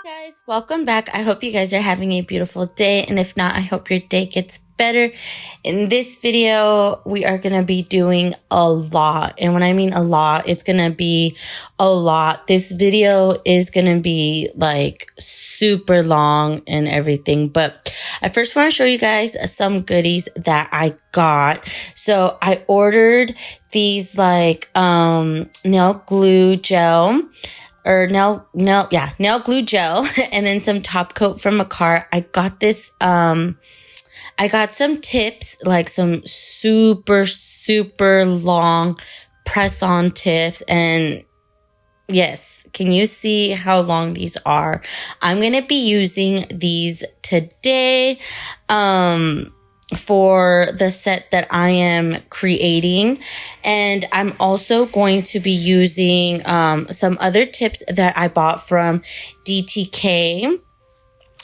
Guys, welcome back. I hope you guys are having a beautiful day, and if not, I hope your day gets better. In this video, we are going to be doing a lot, and when I mean a lot, it's going to be a lot. This video is going to be like super long and everything, but I first want to show you guys some goodies that I got. So I ordered these like nail glue gel, or nail glue gel, and then some top coat from MAKARTT. I got this, I got some tips, like some super long press-on tips, and yes, can you see how long these are? I'm going to be using these today, for the set that I am creating, and I'm also going to be using some other tips that I bought from DTK.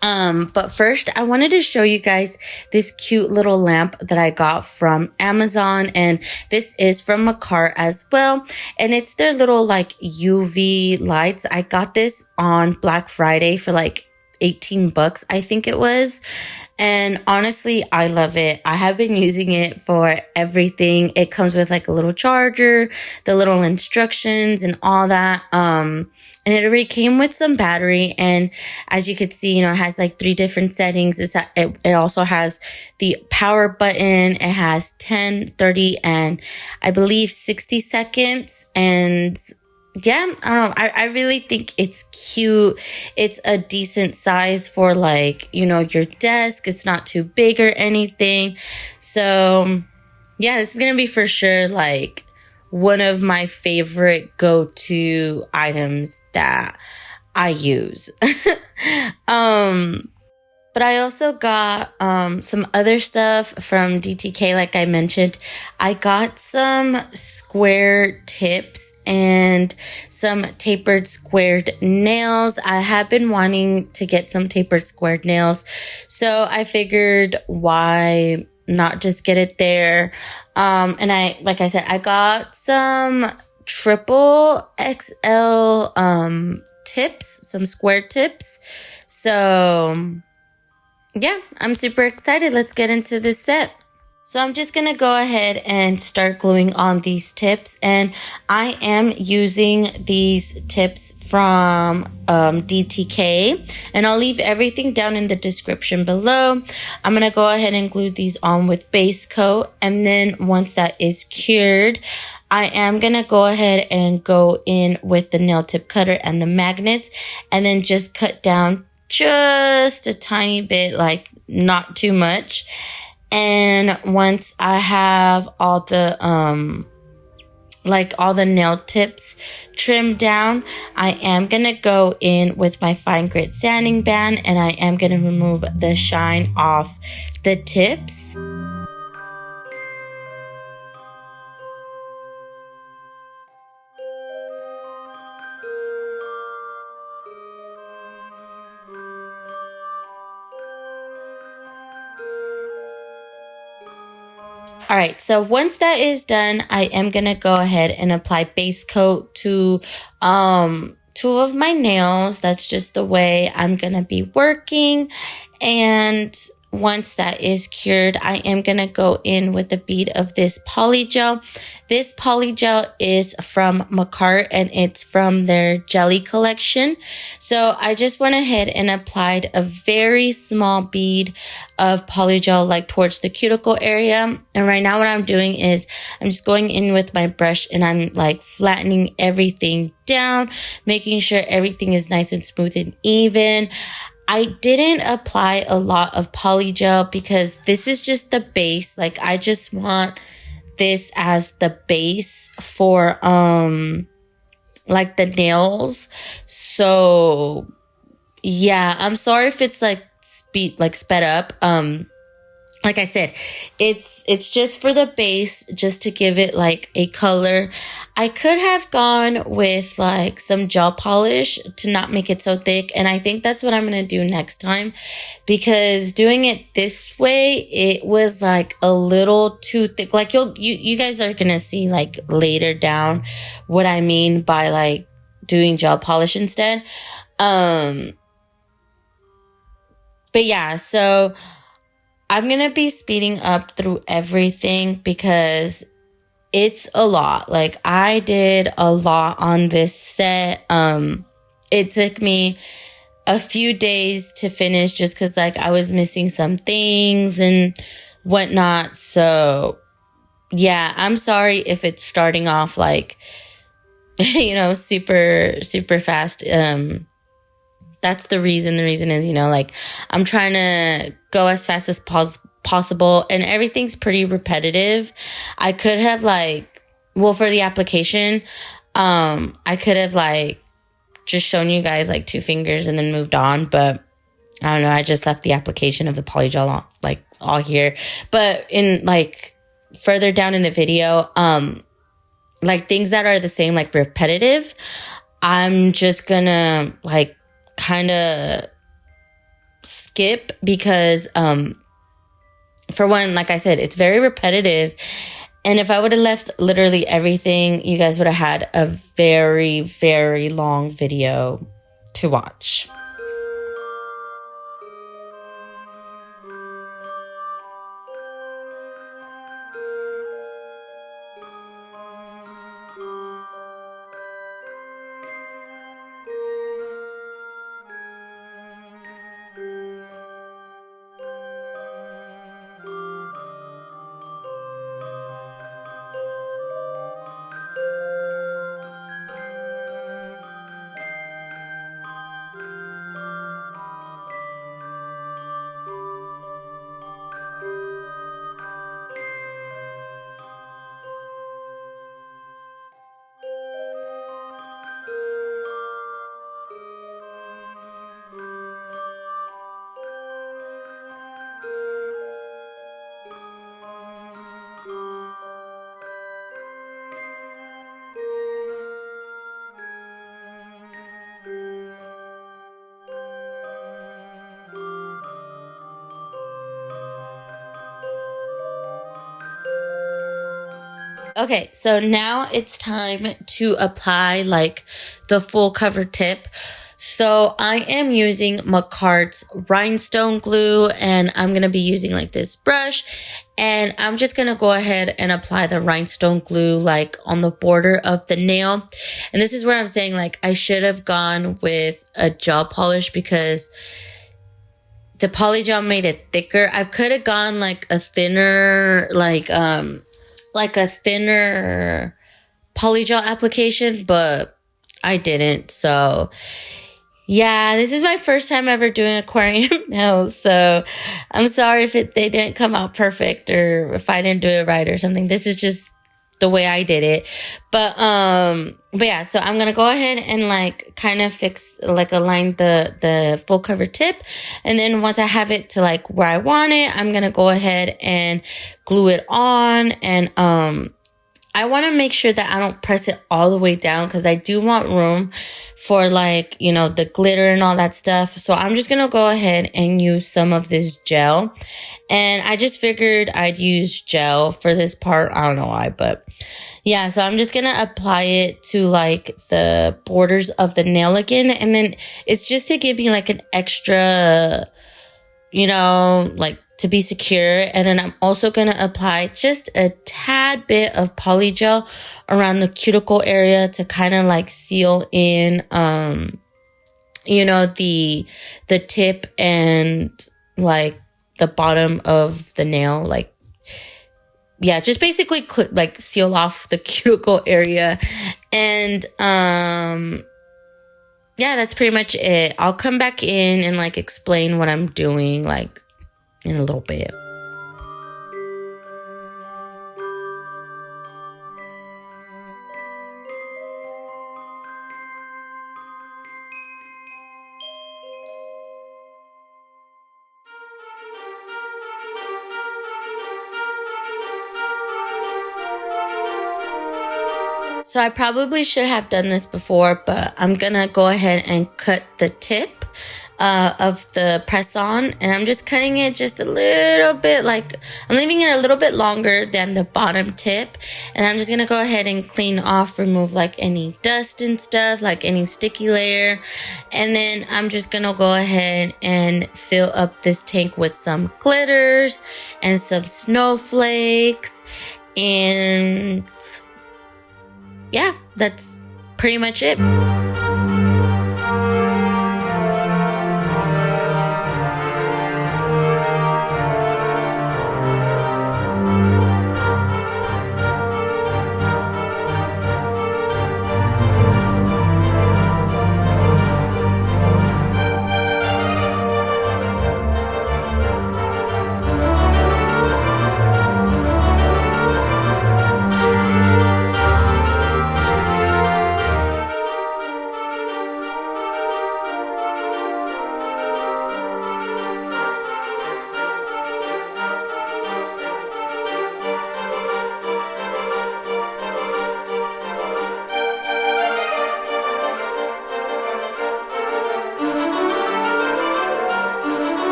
But first I wanted to show you guys this cute little lamp that I got from Amazon, and this is from MAKARTT as well, and it's their little like UV lights. I got this on Black Friday for like $18, I think it was. And honestly, I love it. I have been using it for everything. It comes with like a little charger, the little instructions and all that. And it already came with some battery. And as you could see, you know, it has like 3 different settings. It also has the power button. It has 10, 30, and I believe 60 seconds. And yeah, I don't know. I really think it's cute. It's a decent size for like, you know, your desk. It's not too big or anything. So yeah, this is going to be for sure like one of my favorite go-to items that I use. But I also got some other stuff from DTK, like I mentioned. I got some square tips and some tapered squared nails. I have been wanting to get some tapered squared nails, so I figured why not just get it there. And like I said, I got some triple XL tips, some square tips. So yeah, I'm super excited. Let's get into this set. So I'm just going to go ahead and start gluing on these tips. And I am using these tips from DTK. And I'll leave everything down in the description below. I'm going to go ahead and glue these on with base coat. And then once that is cured, I am going to go ahead and go in with the nail tip cutter and the magnets. And then just cut down just a tiny bit, like not too much. And once I have all the all the nail tips trimmed down, I am gonna go in with my fine grit sanding band, and I am gonna remove the shine off the tips. All right, so once that is done, I am going to go ahead and apply base coat to 2 of my nails. That's just the way I'm going to be working. And once that is cured, I am going to go in with a bead of this polygel. This polygel is from MAKARTT, and it's from their jelly collection. So I just went ahead and applied a very small bead of polygel like towards the cuticle area. And right now what I'm doing is I'm just going in with my brush, and I'm like flattening everything down, making sure everything is nice and smooth and even. I didn't apply a lot of polygel because this is just the base. Like I just want this as the base for like the nails. So yeah, I'm sorry if it's like sped up. Like I said, it's just for the base, just to give it like a color. I could have gone with like some gel polish to not make it so thick, and I think that's what I'm gonna do next time, because doing it this way, it was like a little too thick. Like you guys are gonna see like later down what I mean by like doing gel polish instead. But yeah, so I'm going to be speeding up through everything because it's a lot. Like, I did a lot on this set. It took me a few days to finish just because, like, I was missing some things and whatnot. So, yeah, I'm sorry if it's starting off, like, you know, super, super fast. That's the reason. The reason is, you know, like, I'm trying to go as fast as possible, and everything's pretty repetitive. I could have, like, well, for the application, I could have, like, just shown you guys, like, 2 fingers and then moved on, but I don't know. I just left the application of the polygel, like, all here. But in, like, further down in the video, like, things that are the same, like, repetitive, I'm just gonna, like, kind of skip because, for one, like I said, it's very repetitive. And if I would have left literally everything, you guys would have had a very, very long video to watch. Okay, so now it's time to apply, like, the full cover tip. So I am using MAKARTT's rhinestone glue, and I'm going to be using, like, this brush, and I'm just going to go ahead and apply the rhinestone glue, like, on the border of the nail. And this is where I'm saying, like, I should have gone with a gel polish because the polygel made it thicker. I could have gone, like, a thinner, like a thinner polygel application, but I didn't. So yeah, this is my first time ever doing aquarium nails, so I'm sorry if they didn't come out perfect or if I didn't do it right or something. This is just the way I did it. But yeah, so I'm gonna go ahead and, like, kind of fix, like, align the full cover tip, and then once I have it to, like, where I want it, I'm gonna go ahead and glue it on. And I want to make sure that I don't press it all the way down because I do want room for, like, you know, the glitter and all that stuff. So I'm just going to go ahead and use some of this gel. And I just figured I'd use gel for this part. I don't know why, but yeah. So I'm just going to apply it to, like, the borders of the nail again. And then it's just to give me, like, an extra, you know, like, to be secure. And then I'm also going to apply just a tad bit of polygel around the cuticle area to kind of, like, seal in, you know, the tip and, like, the bottom of the nail. Like, yeah, just basically like seal off the cuticle area. And, yeah, that's pretty much it. I'll come back in and, like, explain what I'm doing, like, in a little bit. So I probably should have done this before, but I'm gonna go ahead and cut the tip of the press-on, and I'm just cutting it just a little bit, like, I'm leaving it a little bit longer than the bottom tip. And I'm just going to go ahead and clean off, remove like any dust and stuff, like any sticky layer. And then I'm just going to go ahead and fill up this tank with some glitters and some snowflakes. And yeah, that's pretty much it.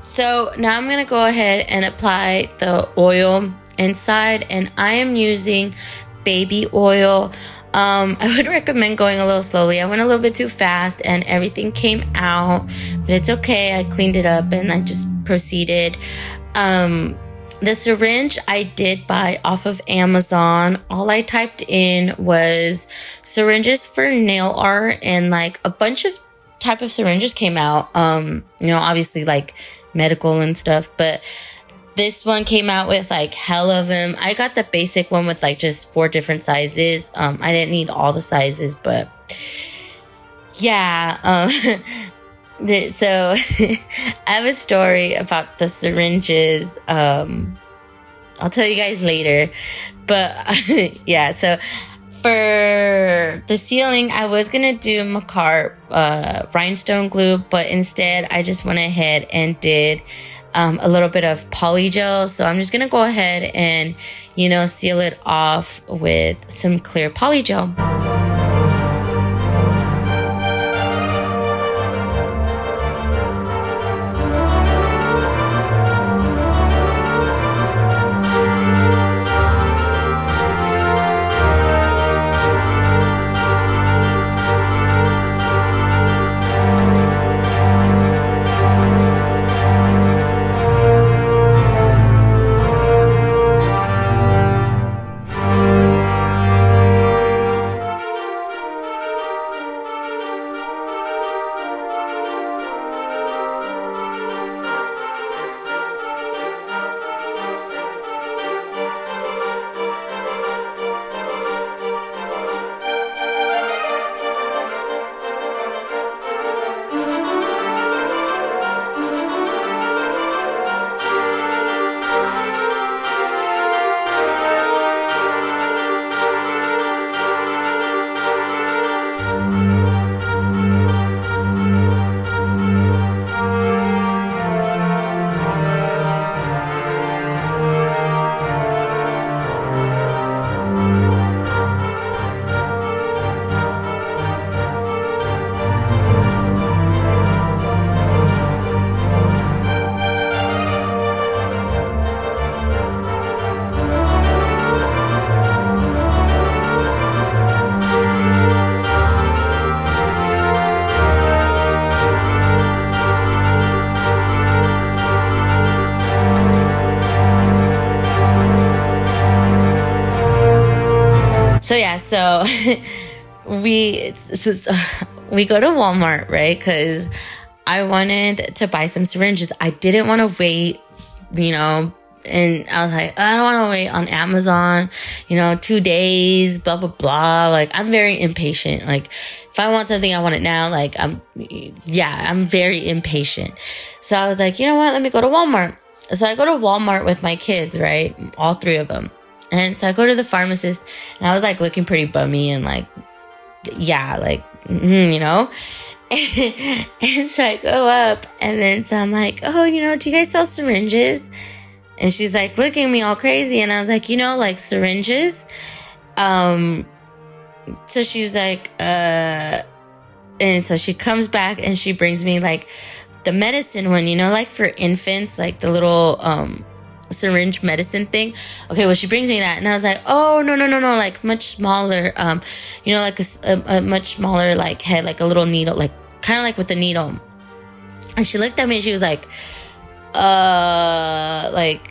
So now I'm going to go ahead and apply the oil inside, and I am using baby oil. I would recommend going a little slowly. I went a little bit too fast and everything came out, but it's okay. I cleaned it up and I just proceeded. The syringe I did buy off of Amazon. All I typed in was syringes for nail art, and like a bunch of type of syringes came out. Obviously like medical and stuff, but this one came out with like hell of them. I got the basic one with like just 4 different sizes. I didn't need all the sizes, but yeah. So I have a story about the syringes. I'll tell you guys later, but yeah. So for the sealing, I was gonna do MAKARTT rhinestone glue, but instead I just went ahead and did a little bit of POLYGEL. So I'm just gonna go ahead and seal it off with some clear POLYGEL. So yeah, so we go to Walmart, right? Because I wanted to buy some syringes. I didn't want to wait, And I was like, I don't want to wait on Amazon, 2 days, blah, blah, blah. Like, I'm very impatient. Like, if I want something, I want it now. Like, I'm very impatient. So I was like, you know what? Let me go to Walmart. So I go to Walmart with my kids, right? All 3 of them. And so I go to the pharmacist, and I was like looking pretty bummy and like, And so I go up, and then so I'm like, oh, do you guys sell syringes? And she's like looking at me all crazy, and I was like, like syringes? So she was like, and so she comes back and she brings me like the medicine one, like for infants, like the little syringe medicine thing. Okay, well, she brings me that, and I was like, oh, no, like much smaller, like a much smaller like head, like a little needle, like kind of like with the needle. And she looked at me and she was like, like,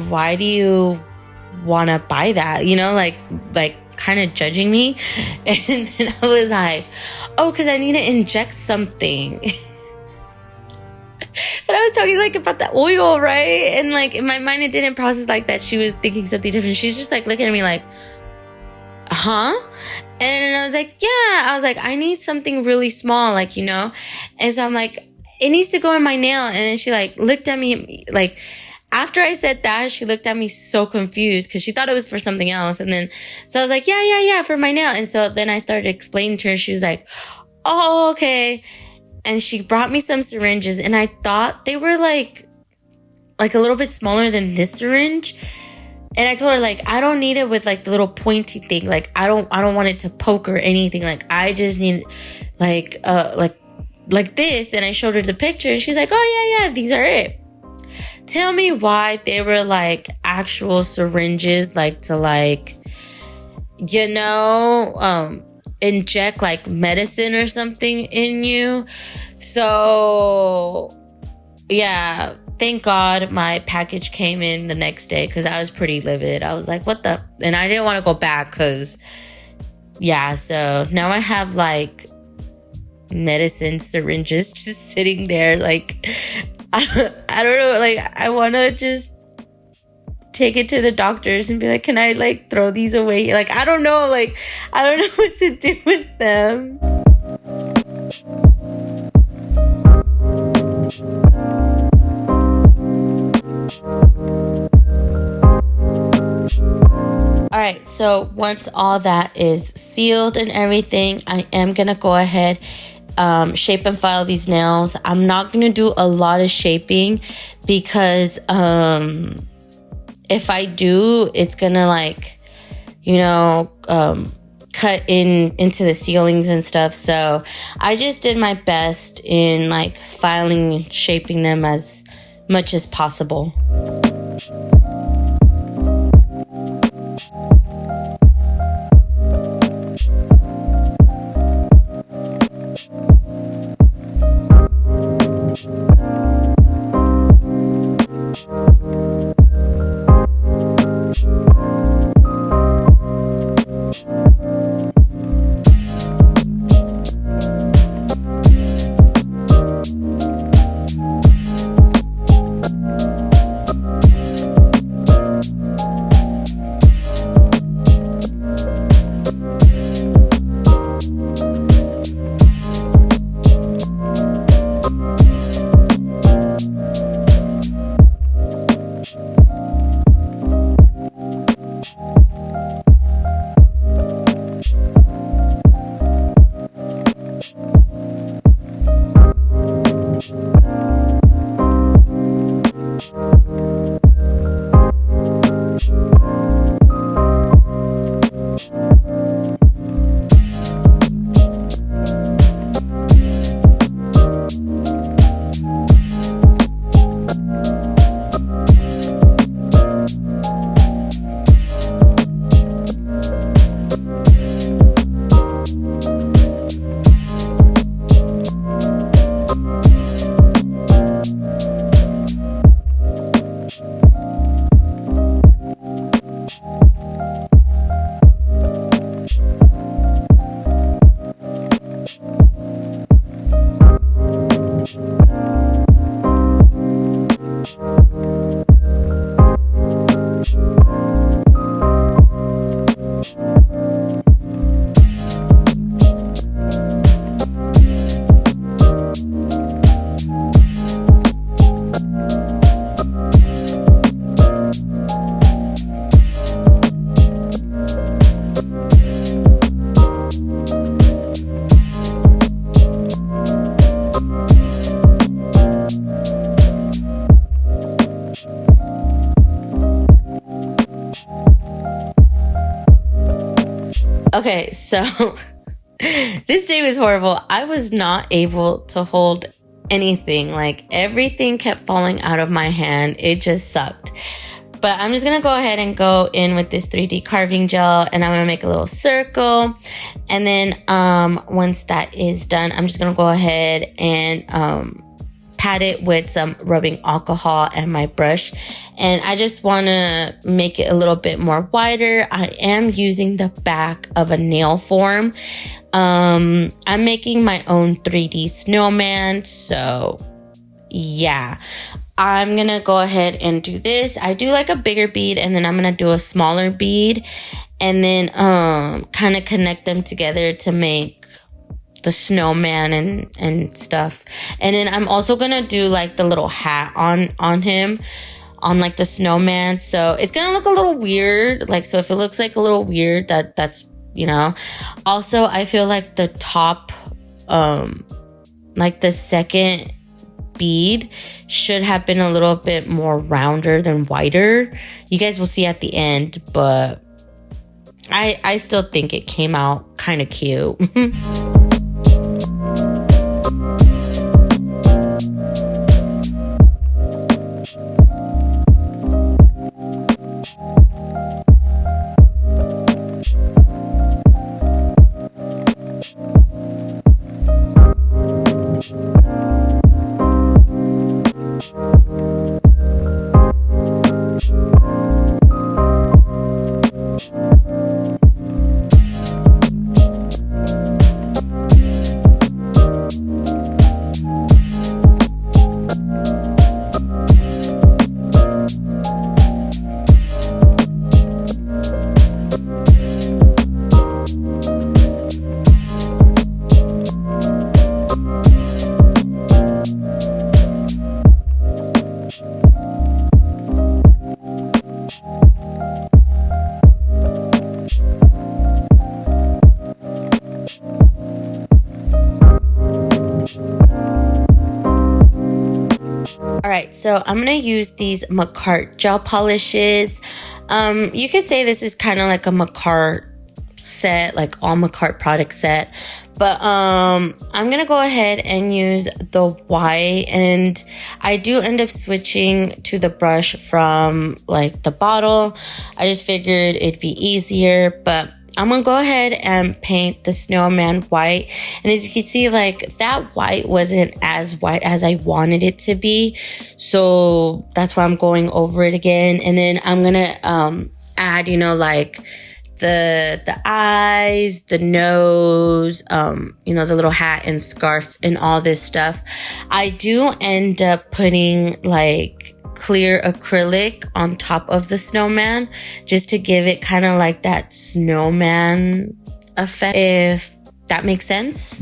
why do you want to buy that? Like kind of judging me. And then I was like, oh, because I need to inject something. But I was talking like about the oil, right? And like in my mind, it didn't process like that. She was thinking something different. She's just like looking at me like, huh? And I was like, yeah. I was like, I need something really small, like, And so I'm like, it needs to go in my nail. And then she like looked at me like, after I said that, she looked at me so confused because she thought it was for something else. And then, so I was like, yeah, for my nail. And so then I started explaining to her. She was like, oh, okay. And she brought me some syringes, and I thought they were like a little bit smaller than this syringe. And I told her, like, I don't need it with like the little pointy thing. Like, I don't want it to poke or anything. Like, I just need like this. And I showed her the picture, and she's like, oh yeah, these are it. Tell me why they were like actual syringes, like to like, inject like medicine or something in you. So yeah, thank God my package came in the next day, because I was pretty livid. I was like, what the? And I didn't want to go back because so now I have like medicine syringes just sitting there. Like, I don't know, like I want to just take it to the doctors and be like, can I like throw these away? Like, I don't know what to do with them. All right, so once all that is sealed and everything, I am gonna go ahead, shape and file these nails. I'm not gonna do a lot of shaping because if I do, it's gonna like, cut into the ceilings and stuff. So I just did my best in like filing and shaping them as much as possible. Okay, so this day was horrible. I was not able to hold anything. Like, everything kept falling out of my hand. It just sucked. But I'm just going to go ahead and go in with this 3D carving gel, and I'm going to make a little circle. And then once that is done, I'm just going to go ahead and pat it with some rubbing alcohol and my brush. And I just want to make it a little bit more wider. I am using the back of a nail form. I'm making my own 3D snowman. So yeah, I'm going to go ahead and do this. I do like a bigger bead, and then I'm going to do a smaller bead, and then kind of connect them together to make the snowman and stuff. And then I'm also going to do like the little hat on him, on like the snowman. So it's going to look a little weird. Like, so if it looks like a little weird, that's, you know. Also, I feel like the top, like the second bead should have been a little bit more rounder than wider. You guys will see at the end, but I still think it came out kind of cute. Alright, so I'm going to use these MAKARTT gel polishes. You could say this is kind of like a MAKARTT set, like all MAKARTT product set. But I'm going to go ahead and use the white. And I do end up switching to the brush from like the bottle. I just figured it'd be easier. But I'm going to go ahead and paint the snowman white. And as you can see, like that white wasn't as white as I wanted it to be. So that's why I'm going over it again. And then I'm going to add, you know, like the eyes, the nose, you know, the little hat and scarf and all this stuff. I do end up putting like clear acrylic on top of the snowman just to give it kind of like that snowman effect, if that makes sense.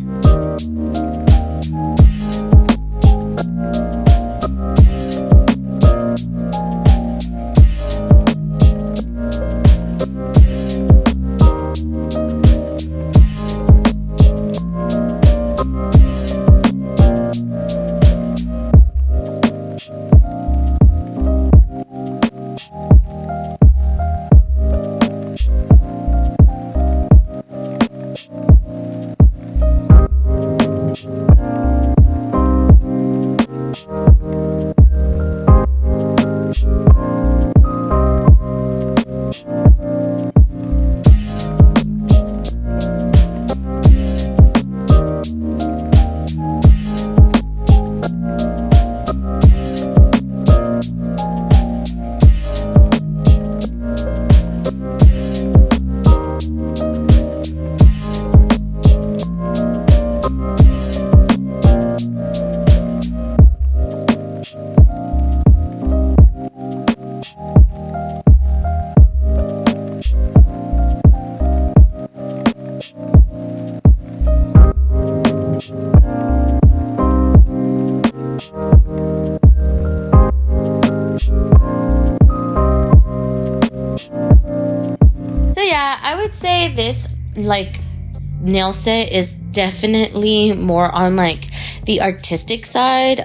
I would say this like nail set is definitely more on like the artistic side.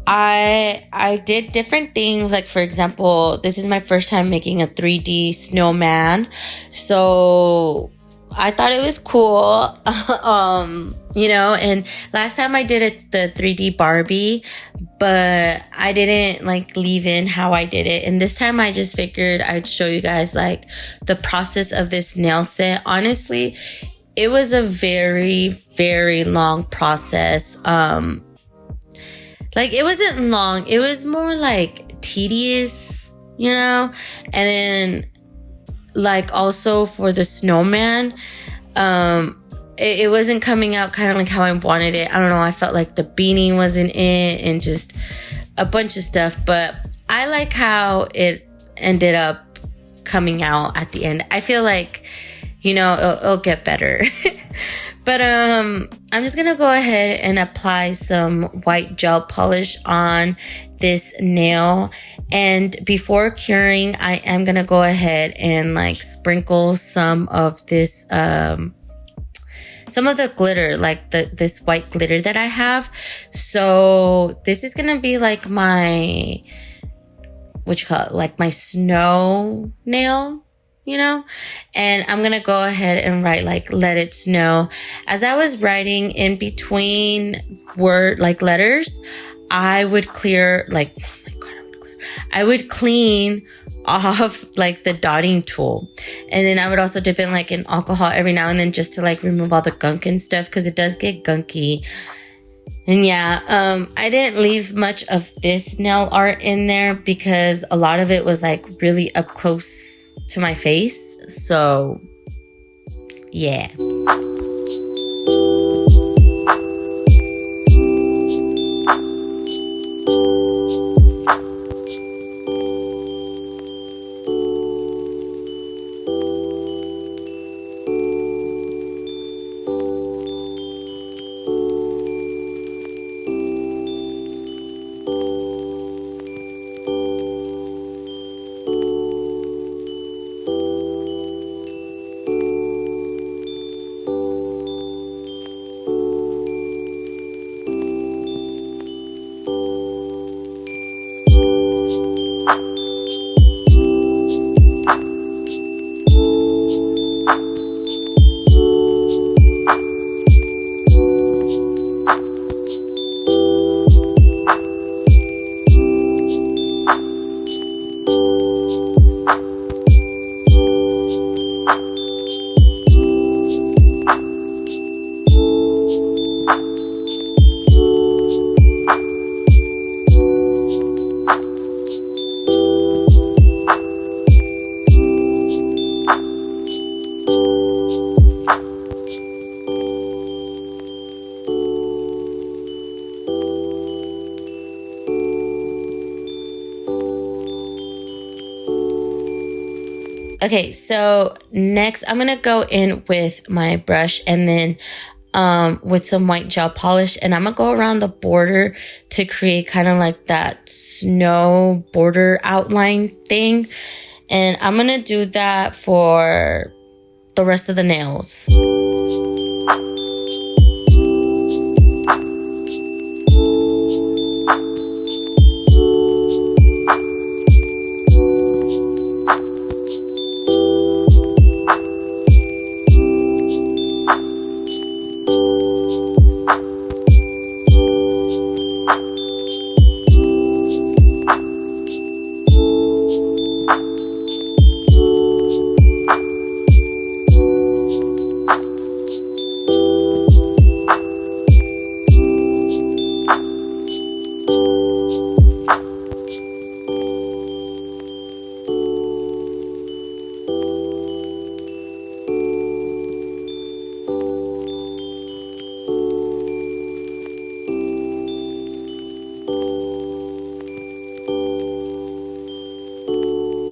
I did different things. Like, for example, this is my first time making a 3D snowman. So I thought it was cool. You know, and last time I did it, the 3D Barbie, but I didn't like leave in how I did it. And this time I just figured I'd show you guys like the process of this nail set. Honestly, it was a very, very long process. Like, it wasn't long. It was more like tedious, you know? And then like also for the snowman, it wasn't coming out kind of like how I wanted it. I don't know. I felt like the beanie wasn't it and just a bunch of stuff, but I like how it ended up coming out at the end. I feel like, you know, it'll get better. But I'm just gonna go ahead and apply some white gel polish on this nail. And before curing, I am gonna go ahead and like sprinkle some of this some of the glitter, like this white glitter that I have. So this is gonna be like my, what you call it, like my snow nail, you know? And I'm gonna go ahead and write like let it snow. As I was writing in between word like letters, I would clear like, oh my god, I would clean off like the dotting tool. And then I would also dip in like in alcohol every now and then just to like remove all the gunk and stuff, because it does get gunky. And yeah, I didn't leave much of this nail art in there because a lot of it was like really up close to my face. So yeah. Okay, so next I'm gonna go in with my brush and then with some white gel polish, and I'm gonna go around the border to create kind of like that snow border outline thing. And I'm gonna do that for the rest of the nails.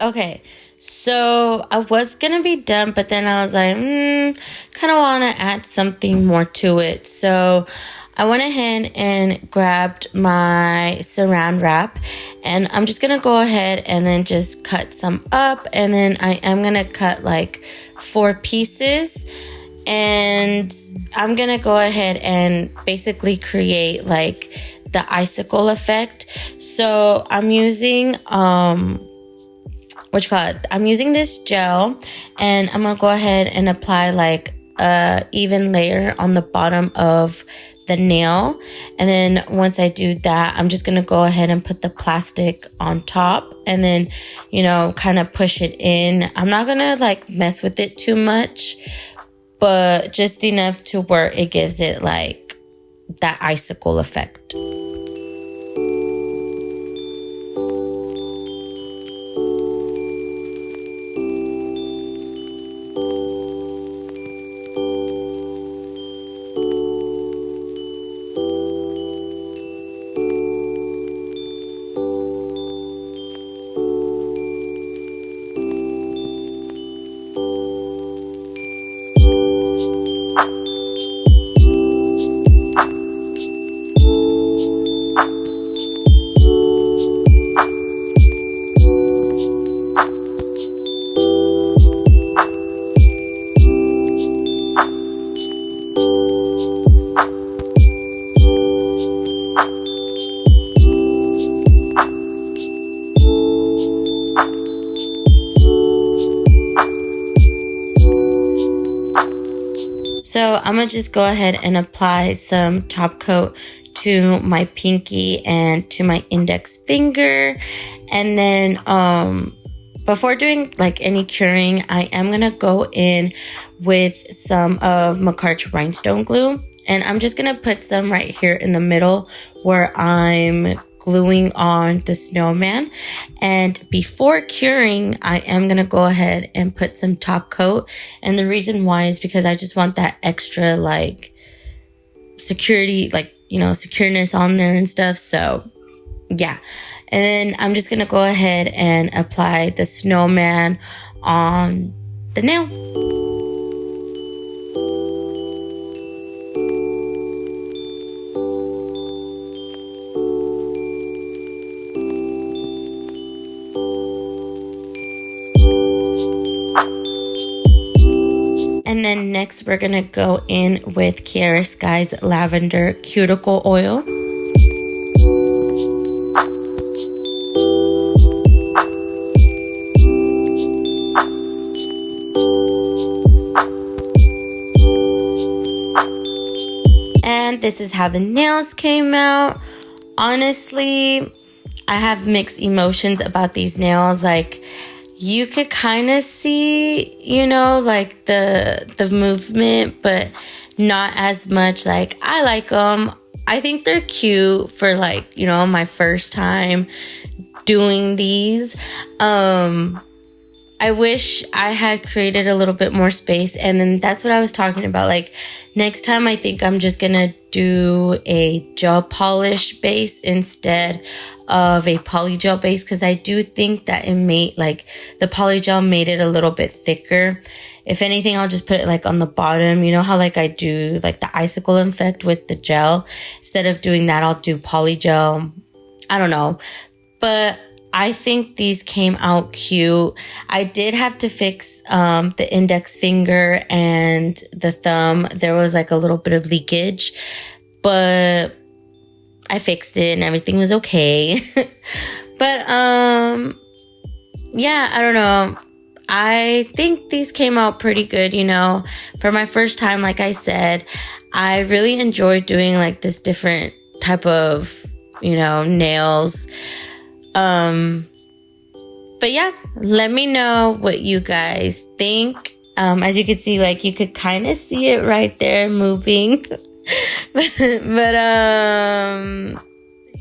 Okay, so I was gonna be done, but then I was like, kind of want to add something more to it. So I went ahead and grabbed my saran wrap, and I'm just gonna go ahead and then just cut some up, and then I am gonna cut like 4 pieces, and I'm gonna go ahead and basically create like the icicle effect. So I'm using I'm using this gel, and I'm gonna go ahead and apply like a even layer on the bottom of the nail. And then once I do that, I'm just gonna go ahead and put the plastic on top, and then, you know, kind of push it in. I'm not gonna like mess with it too much, but just enough to where it gives it like that icicle effect. So I'm gonna just go ahead and apply some top coat to my pinky and to my index finger. And then before doing like any curing, I am gonna go in with some of MAKARTT rhinestone glue. And I'm just gonna put some right here in the middle where I'm gluing on the snowman. And before curing, I am gonna go ahead and put some top coat. And the reason why is because I just want that extra like security, like, you know, secureness on there and stuff. So yeah. And then I'm just gonna go ahead and apply the snowman on the nail. And then next we're gonna go in with KIARA Sky's Lavender Cuticle Oil. And this is how the nails came out. Honestly, I have mixed emotions about these nails. Like, you could kind of see, you know, like the movement, but not as much. Like, I like them. I think they're cute for like, you know, my first time doing these. I wish I had created a little bit more space. And then that's what I was talking about. Like, next time I think I'm just gonna do a gel polish base instead of a polygel base, because I do think that it made, like, the polygel made it a little bit thicker. If anything, I'll just put it like on the bottom. You know how like I do like the icicle effect with the gel? Instead of doing that, I'll do polygel. I don't know. But I think these came out cute. I did have to fix the index finger and the thumb. There was like a little bit of leakage, but I fixed it and everything was okay. But yeah, I don't know. I think these came out pretty good, you know. For my first time, like I said, I really enjoyed doing like this different type of, you know, nails. But yeah, let me know what you guys think. As you can see, like, you could kind of see it right there moving. but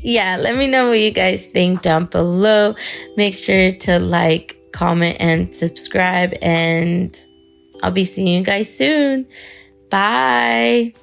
yeah, let me know what you guys think down below. Make sure to like, comment, and subscribe, and I'll be seeing you guys soon. Bye.